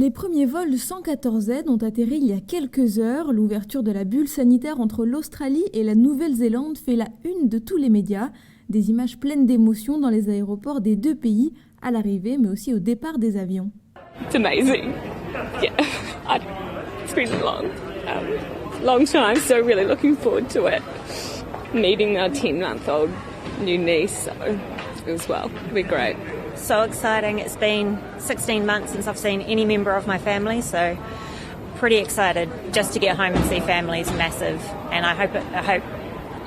Les premiers vols 114Z ont atterri il y a quelques heures. L'ouverture de la bulle sanitaire entre l'Australie et la Nouvelle-Zélande fait la une de tous les médias. Des images pleines d'émotions dans les aéroports des deux pays, à l'arrivée mais aussi au départ des avions. It's amazing. Yeah, it's been a long time, so really looking forward to it. Meeting our 10-month-old new niece, so as well, it'll be great. So exciting. It's been 16 months since I've seen any member of my family, so pretty excited just to get home and see family is massive, and I hope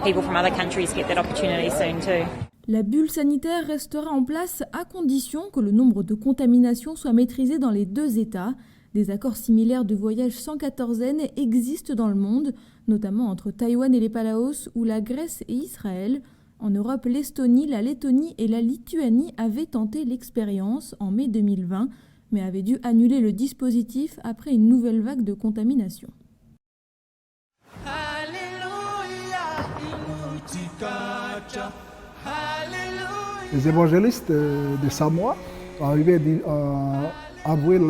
people from other countries get that opportunity soon too. La bulle sanitaire restera en place à condition que le nombre de contaminations soit maîtrisé dans les deux États. Des accords similaires de voyage 114N existent dans le monde, notamment entre Taïwan et les Palaos ou la Grèce et Israël. En Europe, l'Estonie, la Lettonie et la Lituanie avaient tenté l'expérience en mai 2020, mais avaient dû annuler le dispositif après une nouvelle vague de contamination. Les évangélistes de Samoa sont arrivés en avril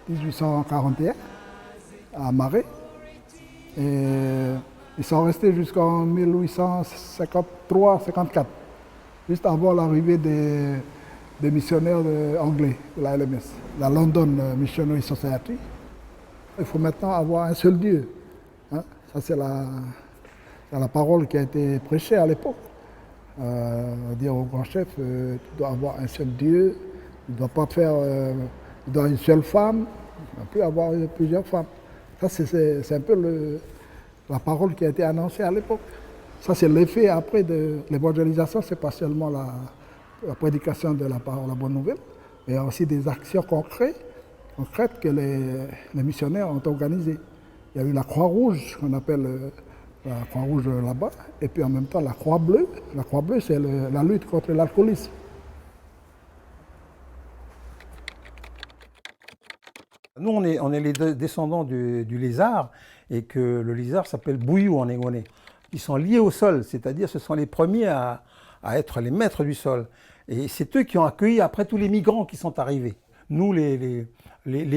1841 à Marais. Et ils sont restés jusqu'en 1853-54, juste avant l'arrivée des missionnaires anglais de la LMS, la London Missionary Society. Il faut maintenant avoir un seul Dieu. Hein? Ça, c'est la parole qui a été prêchée à l'époque. Dire au grand chef, tu dois avoir un seul Dieu, tu ne dois pas faire tu dois une seule femme, tu ne dois plus avoir plusieurs femmes. Ça, c'est un peu la parole qui a été annoncée à l'époque. Ça, c'est l'effet après de l'évangélisation, c'est pas seulement la prédication de la parole, la bonne nouvelle, mais il y a aussi des actions concrètes que les missionnaires ont organisées. Il y a eu la Croix-Rouge, qu'on appelle la Croix-Rouge là-bas, et puis en même temps la Croix-Bleue. La Croix-Bleue, c'est la lutte contre l'alcoolisme. Nous, on est les descendants du lézard, et que le lézard s'appelle Bouyou en Négonais. Ils sont liés au sol, c'est-à-dire ce sont les premiers à être les maîtres du sol. Et c'est eux qui ont accueilli après tous les migrants qui sont arrivés. Nous, les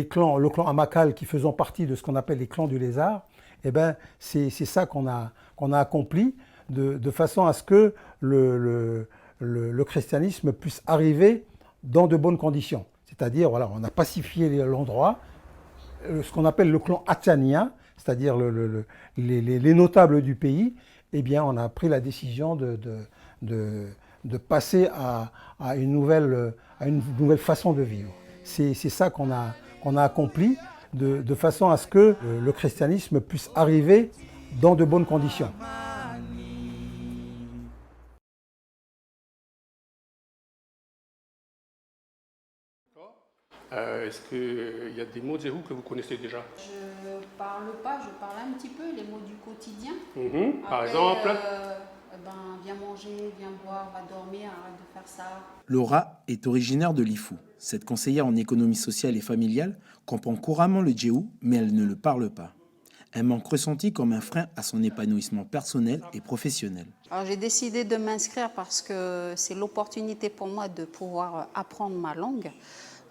clans, le clan Amakal, qui faisons partie de ce qu'on appelle les clans du lézard, eh ben, c'est ça qu'on a accompli de façon à ce que le christianisme puisse arriver dans de bonnes conditions. C'est-à-dire, voilà, on a pacifié l'endroit, ce qu'on appelle le clan Atania, c'est-à-dire les notables du pays, eh bien, on a pris la décision de passer à une nouvelle façon de vivre. C'est ça qu'on a accompli de façon à ce que le christianisme puisse arriver dans de bonnes conditions. Est-ce qu'il y a des mots Zéhou que vous connaissez déjà? Je parle pas, je parle un petit peu les mots du quotidien. Par Après, exemple viens manger, viens boire, va dormir, arrête de faire ça. Laura est originaire de Lifou. Cette conseillère en économie sociale et familiale comprend couramment le djéhou, mais elle ne le parle pas. Un manque ressenti comme un frein à son épanouissement personnel et professionnel. Alors j'ai décidé de m'inscrire parce que c'est l'opportunité pour moi de pouvoir apprendre ma langue,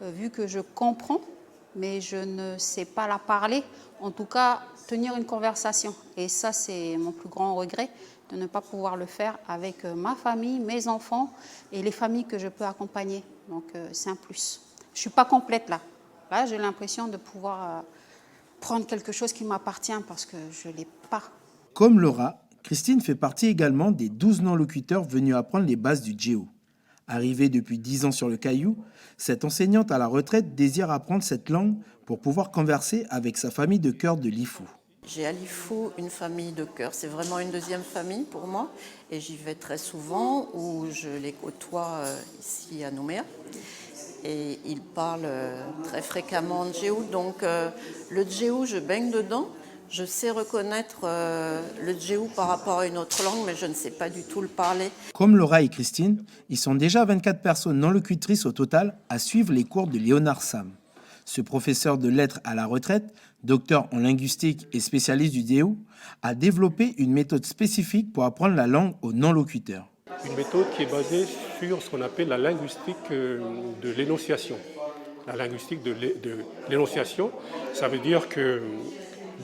vu que je comprends, mais je ne sais pas la parler, en tout cas tenir une conversation. Et ça, c'est mon plus grand regret, de ne pas pouvoir le faire avec ma famille, mes enfants et les familles que je peux accompagner. Donc c'est un plus. Je ne suis pas complète là. Là, j'ai l'impression de pouvoir prendre quelque chose qui m'appartient parce que je ne l'ai pas. Comme Laura, Christine fait partie également des 12 non-locuteurs venus apprendre les bases du djéhou. Arrivée depuis 10 ans sur le Caillou, cette enseignante à la retraite désire apprendre cette langue pour pouvoir converser avec sa famille de cœur de Lifou. J'ai à Lifou une famille de cœur, c'est vraiment une deuxième famille pour moi et j'y vais très souvent où je les côtoie ici à Nouméa et ils parlent très fréquemment en djéhou, donc le djéhou je baigne dedans, je sais reconnaître le djéhou par rapport à une autre langue mais je ne sais pas du tout le parler. Comme Laura et Christine, ils sont déjà 24 personnes non locutrices au total à suivre les cours de Léonard Sam. Ce professeur de lettres à la retraite, docteur en linguistique et spécialiste du djéhou, a développé une méthode spécifique pour apprendre la langue aux non-locuteurs. Une méthode qui est basée sur ce qu'on appelle la linguistique de l'énonciation. la linguistique de l'énonciation. Ça veut dire que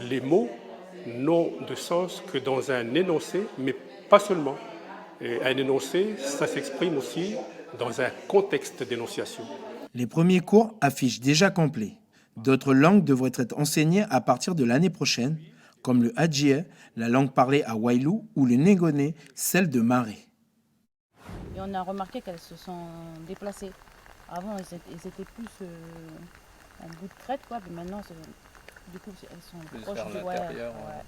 les mots n'ont de sens que dans un énoncé, mais pas seulement. Et un énoncé, ça s'exprime aussi dans un contexte d'énonciation. Les premiers cours affichent déjà complet. D'autres langues devraient être enseignées à partir de l'année prochaine, comme le Hadjié, la langue parlée à Wailou, ou le Négoné, celle de Maré. Et on a remarqué qu'elles se sont déplacées. Avant, elles étaient plus en bout de crête, quoi, mais maintenant, du coup, elles sont plus proches vers du l'intérieur. ouais.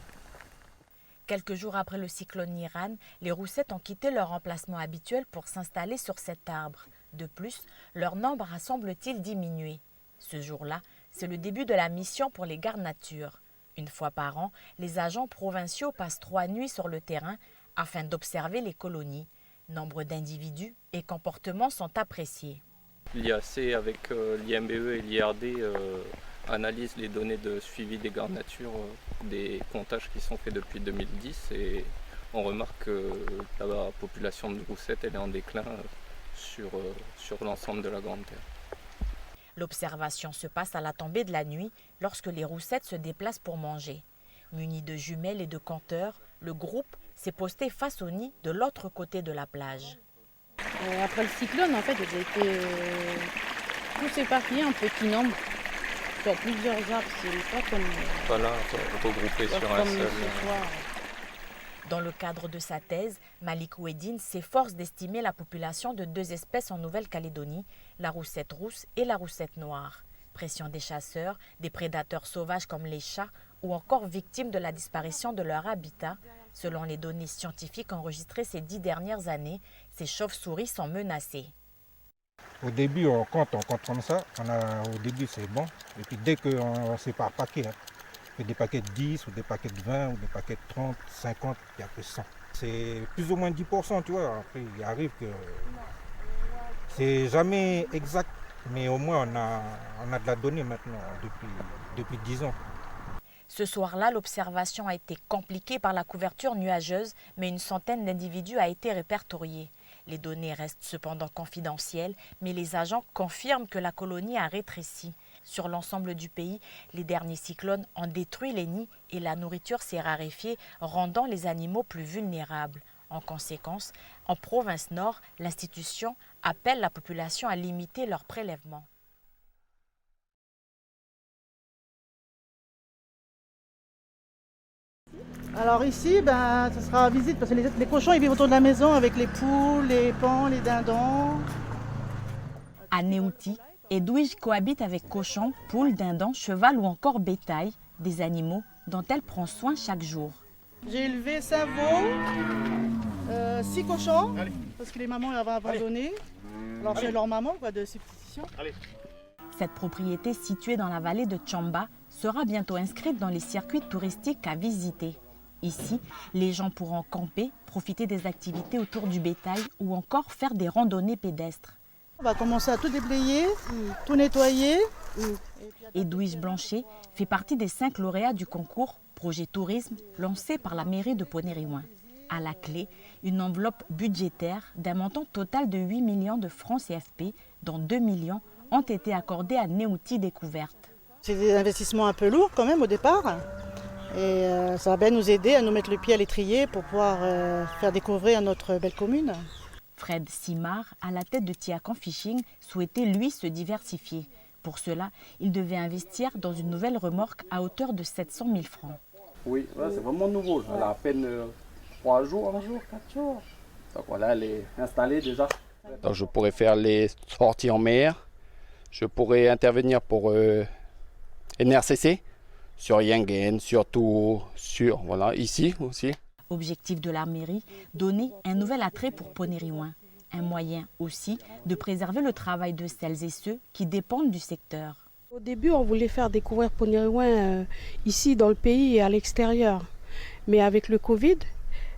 Quelques jours après le cyclone Niran, les roussettes ont quitté leur emplacement habituel pour s'installer sur cet arbre. De plus, leur nombre a semble-t-il diminué. Ce jour-là, c'est le début de la mission pour les gardes nature. Une fois par an, les agents provinciaux passent 3 nuits sur le terrain afin d'observer les colonies. Nombre d'individus et comportements sont appréciés. L'IAC avec l'IMBE et l'IRD analyse les données de suivi des gardes nature, des comptages qui sont faits depuis 2010 et on remarque que la population de roussettes elle est en déclin sur l'ensemble de la Grande Terre. L'observation se passe à la tombée de la nuit lorsque les roussettes se déplacent pour manger. Munis de jumelles et de compteurs, le groupe s'est posté face au nid de l'autre côté de la plage. Après le cyclone, en fait, elles étaient tous éparpillés en petits nombres sur plusieurs arbres. C'est pas comme Voilà, regroupés sur un seul. Dans le cadre de sa thèse, Malik Oueddine s'efforce d'estimer la population de 2 espèces en Nouvelle-Calédonie, la roussette rousse et la roussette noire. Pression des chasseurs, des prédateurs sauvages comme les chats ou encore victimes de la disparition de leur habitat. Selon les données scientifiques enregistrées ces 10 dernières années, ces chauves-souris sont menacées. Au début, on compte comme ça. Au début, c'est bon. Et puis dès qu'on c'est par paquet, des paquets de 10 ou des paquets de 20 ou des paquets de 30, 50, il y a que 100. C'est plus ou moins 10%, tu vois. Après, il arrive que c'est jamais exact, mais au moins on a de la donnée maintenant depuis 10 ans. Ce soir-là, l'observation a été compliquée par la couverture nuageuse, mais une centaine d'individus a été répertoriée. Les données restent cependant confidentielles, mais les agents confirment que la colonie a rétréci. Sur l'ensemble du pays, les derniers cyclones ont détruit les nids et la nourriture s'est raréfiée, rendant les animaux plus vulnérables. En conséquence, en province nord, l'institution appelle la population à limiter leurs prélèvements. Alors ici, ça sera visite parce que les cochons ils vivent autour de la maison avec les poules, les paons, les dindons. À Néouti, Edwige cohabite avec cochons, poules, dindons, cheval ou encore bétail, des animaux dont elle prend soin chaque jour. J'ai élevé 5 veaux, 6 cochons, parce que les mamans avaient abandonné. Alors c'est leur maman de substitution. Cette propriété située dans la vallée de Tchamba sera bientôt inscrite dans les circuits touristiques à visiter. Ici, les gens pourront camper, profiter des activités autour du bétail ou encore faire des randonnées pédestres. On va commencer à tout déblayer, tout nettoyer. Edwige Blanchet fait partie des 5 lauréats du concours Projet Tourisme lancé par la mairie de Ponériouin. À la clé, une enveloppe budgétaire d'un montant total de 8 millions de francs CFP, dont 2 millions ont été accordés à Néouti Découverte. C'est des investissements un peu lourds quand même au départ. Et ça va bien nous aider à nous mettre le pied à l'étrier pour pouvoir faire découvrir notre belle commune. Fred Simard, à la tête de Tiacan Fishing, souhaitait lui se diversifier. Pour cela, il devait investir dans une nouvelle remorque à hauteur de 700 000 francs. Oui, c'est vraiment nouveau. Elle a à peine 3 jours, 4 jours. Donc voilà, elle est installée déjà. Donc je pourrais faire les sorties en mer. Je pourrais intervenir pour NRCC, sur Yangen, sur Tours, ici aussi. Objectif de la mairie, donner un nouvel attrait pour Ponériouin. Un moyen aussi de préserver le travail de celles et ceux qui dépendent du secteur. Au début, on voulait faire découvrir Ponériouin ici dans le pays et à l'extérieur. Mais avec le Covid,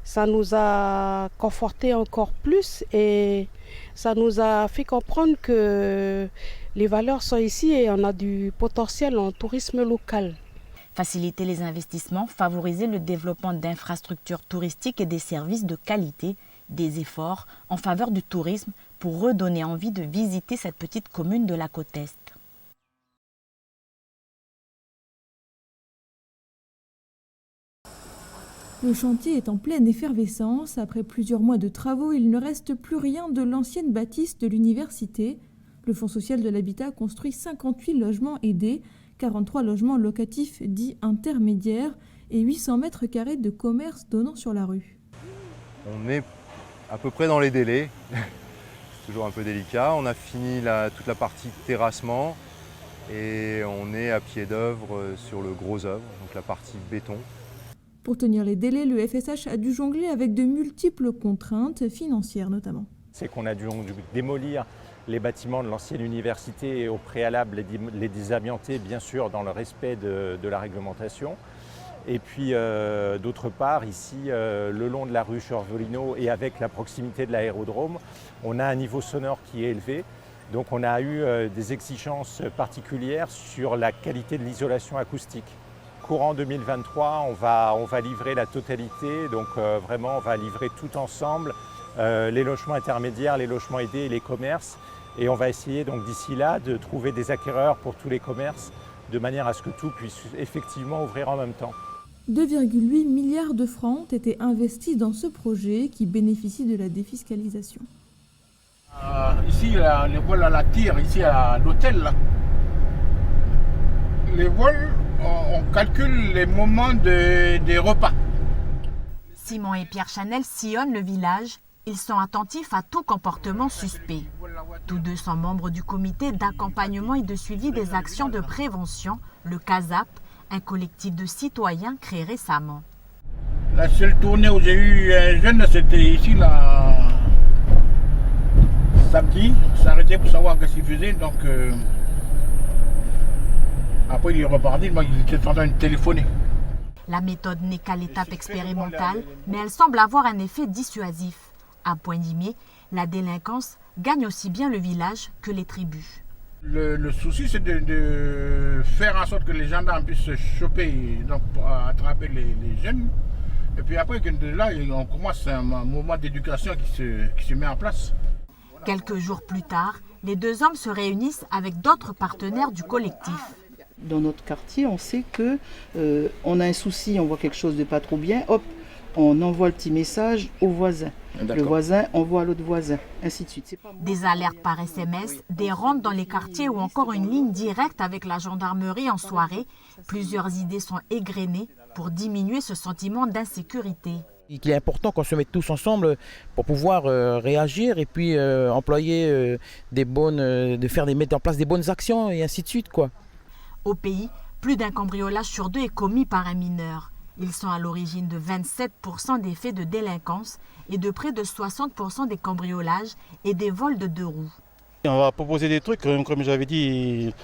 ça nous a conforté encore plus et ça nous a fait comprendre que les valeurs sont ici et on a du potentiel en tourisme local. Faciliter les investissements, favoriser le développement d'infrastructures touristiques et des services de qualité, des efforts en faveur du tourisme pour redonner envie de visiter cette petite commune de la côte Est. Le chantier est en pleine effervescence. Après plusieurs mois de travaux, il ne reste plus rien de l'ancienne bâtisse de l'université. Le Fonds social de l'habitat construit 58 logements aidés, 43 logements locatifs dits intermédiaires et 800 mètres carrés de commerce donnant sur la rue. On est à peu près dans les délais. C'est toujours un peu délicat. On a fini toute la partie terrassement et on est à pied d'œuvre sur le gros œuvre, donc la partie béton. Pour tenir les délais, le FSH a dû jongler avec de multiples contraintes financières notamment. C'est qu'on a dû démolir les bâtiments de l'ancienne université et au préalable les désamianter, bien sûr, dans le respect de la réglementation. Et puis, d'autre part, ici, le long de la rue Chorvolino et avec la proximité de l'aérodrome, on a un niveau sonore qui est élevé. Donc, on a eu des exigences particulières sur la qualité de l'isolation acoustique. Courant 2023, on va livrer la totalité, donc vraiment, on va livrer tout ensemble, les logements intermédiaires, les logements aidés et les commerces. Et on va essayer donc d'ici là de trouver des acquéreurs pour tous les commerces, de manière à ce que tout puisse effectivement ouvrir en même temps. 2,8 milliards de francs ont été investis dans ce projet qui bénéficie de la défiscalisation. Ici, les vols à la tire, ici à l'hôtel. Les vols, on calcule les moments des repas. Simon et Pierre Chanel sillonnent le village. Ils sont attentifs à tout comportement suspect. Tous deux sont membres du comité d'accompagnement et de suivi des actions de prévention, le CASAP, un collectif de citoyens créé récemment. La seule tournée où j'ai eu un jeune, c'était ici, là, samedi. Il s'est arrêté pour savoir ce qu'il faisait, donc après il est reparti, moi il était en train de téléphoner. La méthode n'est qu'à l'étape expérimentale, mais elle semble avoir un effet dissuasif. À Poindimié, la délinquance gagne aussi bien le village que les tribus. Le souci, c'est de faire en sorte que les gendarmes puissent se choper, donc attraper les jeunes. Et puis après, de là, on commence un mouvement d'éducation qui se met en place. Quelques jours plus tard, les deux hommes se réunissent avec d'autres partenaires du collectif. Dans notre quartier, on sait que on a un souci, on voit quelque chose de pas trop bien, hop, on envoie le petit message au voisin. Le voisin envoie à l'autre voisin, ainsi de suite. Des alertes par SMS, des rondes dans les quartiers ou encore une ligne directe avec la gendarmerie en soirée. Plusieurs idées sont égrenées pour diminuer ce sentiment d'insécurité. Il est important qu'on se mette tous ensemble pour pouvoir réagir et puis employer mettre en place des bonnes actions et ainsi de suite, quoi. Au pays, plus d'un cambriolage sur deux est commis par un mineur. Ils sont à l'origine de 27% des faits de délinquance et de près de 60% des cambriolages et des vols de deux roues. On va proposer des trucs, comme j'avais dit,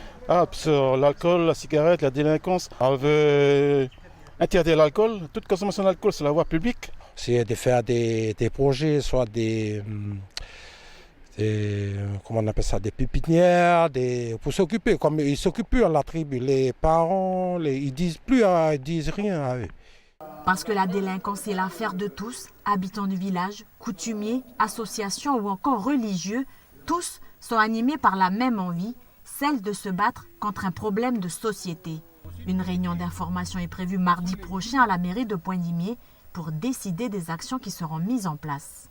sur l'alcool, la cigarette, la délinquance. On veut interdire l'alcool. Toute consommation d'alcool sur la voie publique. C'est de faire des projets, soit comment on appelle ça, des pépinières, pour s'occuper. Comme ils s'occupent plus à la tribu, les parents, ils disent rien à eux. Parce que la délinquance est l'affaire de tous, habitants du village, coutumiers, associations ou encore religieux, tous sont animés par la même envie, celle de se battre contre un problème de société. Une réunion d'information est prévue mardi prochain à la mairie de Poindimié pour décider des actions qui seront mises en place.